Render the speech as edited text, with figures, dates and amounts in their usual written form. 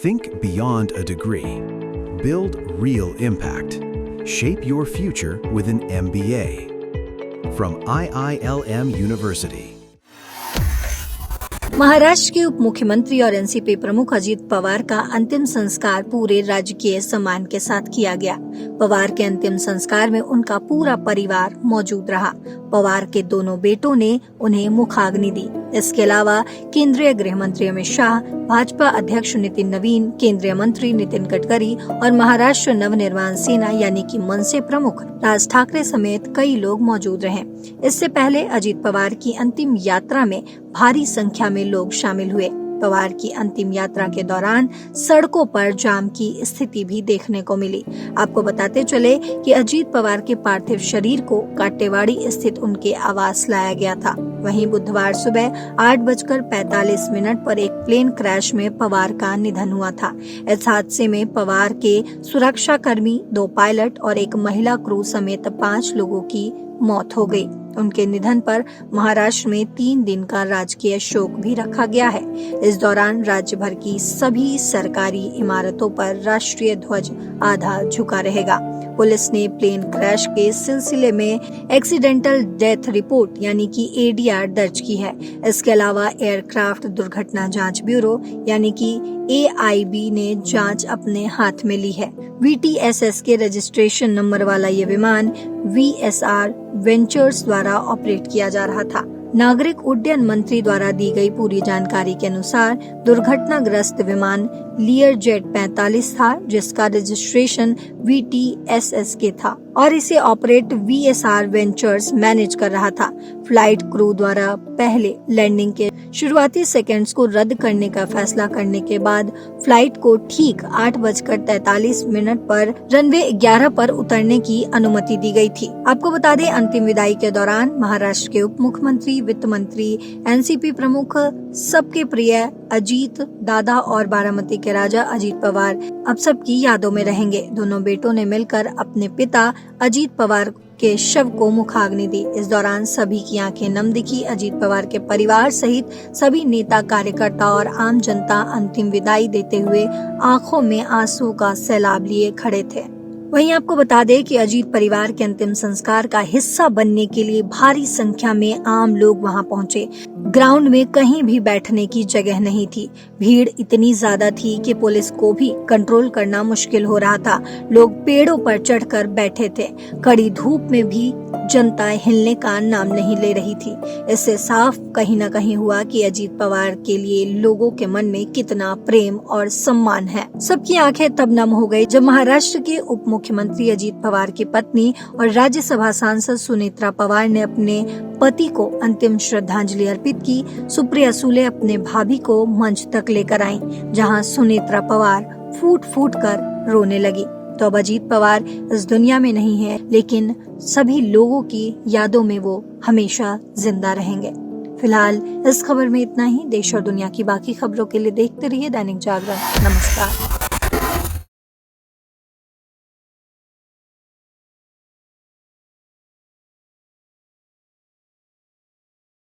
Think beyond a degree. Build real impact. Shape your future with an MBA. From IILM University. Maharashtra के उप मुख्यमंत्री और NCP प्रमुख अजीत पवार का अंतिम संस्कार पूरे राजकीय सम्मान के साथ किया गया। पवार के अंतिम संस्कार में उनका पूरा परिवार मौजूद रहा। पवार के दोनों बेटों ने उन्हें मुखाग्नि दी। इसके अलावा केंद्रीय गृह मंत्री अमित शाह, भाजपा अध्यक्ष नितिन नवीन, केंद्रीय मंत्री नितिन गडकरी और महाराष्ट्र नवनिर्माण सेना यानी कि मनसे प्रमुख राज ठाकरे समेत कई लोग मौजूद रहे। इससे पहले अजीत पवार की अंतिम यात्रा में भारी संख्या में लोग शामिल हुए। पवार की अंतिम यात्रा के दौरान सड़कों पर जाम की स्थिति भी देखने को मिली। आपको बताते चले कि अजीत पवार के पार्थिव शरीर को काटेवाड़ी स्थित उनके आवास लाया गया था। वहीं बुधवार सुबह 8:45 पर एक प्लेन क्रैश में पवार का निधन हुआ था। इस हादसे में पवार के सुरक्षा कर्मी, 2 पायलट और एक महिला क्रू समेत 5 लोगों की मौत हो गई। उनके निधन पर महाराष्ट्र में 3 दिन का राजकीय शोक भी रखा गया है। इस दौरान राज्य भर की सभी सरकारी इमारतों पर राष्ट्रीय ध्वज आधा झुका रहेगा। पुलिस ने प्लेन क्रैश के सिलसिले में एक्सीडेंटल डेथ रिपोर्ट यानी कि ADR दर्ज की है। इसके अलावा एयरक्राफ्ट दुर्घटना जांच ब्यूरो यानी कि AIB ने जांच अपने हाथ में ली है। VTSS के रजिस्ट्रेशन नंबर वाला ये विमान VSR वेंचर्स द्वारा ऑपरेट किया जा रहा था। नागरिक उड्डयन मंत्री द्वारा दी गई पूरी जानकारी के अनुसार दुर्घटनाग्रस्त विमान लियरजेट 45 था, जिसका रजिस्ट्रेशन VTSS के था और इसे ऑपरेट VSR वेंचर्स मैनेज कर रहा था। फ्लाइट क्रू द्वारा पहले लैंडिंग के शुरुआती सेकंड्स को रद्द करने का फैसला करने के बाद फ्लाइट को ठीक 8:43 पर रनवे 11 पर उतरने की अनुमति दी गई थी। आपको बता दें, अंतिम विदाई के दौरान महाराष्ट्र के उप मुख्यमंत्री, वित्त मंत्री, एनसीपी प्रमुख, सबके प्रिय अजीत दादा और बारामती के राजा अजीत पवार अब सबकी यादों में रहेंगे। दोनों बेटों ने मिलकर अपने पिता अजीत पवार के शव को मुखाग्नि दी। इस दौरान सभी की आंखें नम दिखी। अजीत पवार के परिवार सहित सभी नेता, कार्यकर्ता और आम जनता अंतिम विदाई देते हुए आंखों में आंसू का सैलाब लिए खड़े थे। वहीं आपको बता दें कि अजीत परिवार के अंतिम संस्कार का हिस्सा बनने के लिए भारी संख्या में आम लोग वहां पहुंचे। ग्राउंड में कहीं भी बैठने की जगह नहीं थी। भीड़ इतनी ज्यादा थी कि पुलिस को भी कंट्रोल करना मुश्किल हो रहा था। लोग पेड़ों पर चढ़कर बैठे थे। कड़ी धूप में भी जनता हिलने का नाम नहीं ले रही थी। इससे साफ कहीं न कहीं हुआ कि अजीत पवार के लिए लोगों के मन में कितना प्रेम और सम्मान है। सबकी आंखें तब नम हो गई जब महाराष्ट्र के उप मुख्यमंत्री अजीत पवार की पत्नी और राज्यसभा सांसद सुनेत्रा पवार ने अपने पति को अंतिम श्रद्धांजलि अर्पित की। सुप्रिया सुले अपने भाभी को मंच तक लेकर आईं, जहां सुनेत्रा पवार फूट फूट कर रोने लगी। तो अब अजीत पवार इस दुनिया में नहीं है, लेकिन सभी लोगों की यादों में वो हमेशा जिंदा रहेंगे। फिलहाल इस खबर में इतना ही। देश और दुनिया की बाकी खबरों के लिए देखते रहिए दैनिक जागरण। नमस्कार।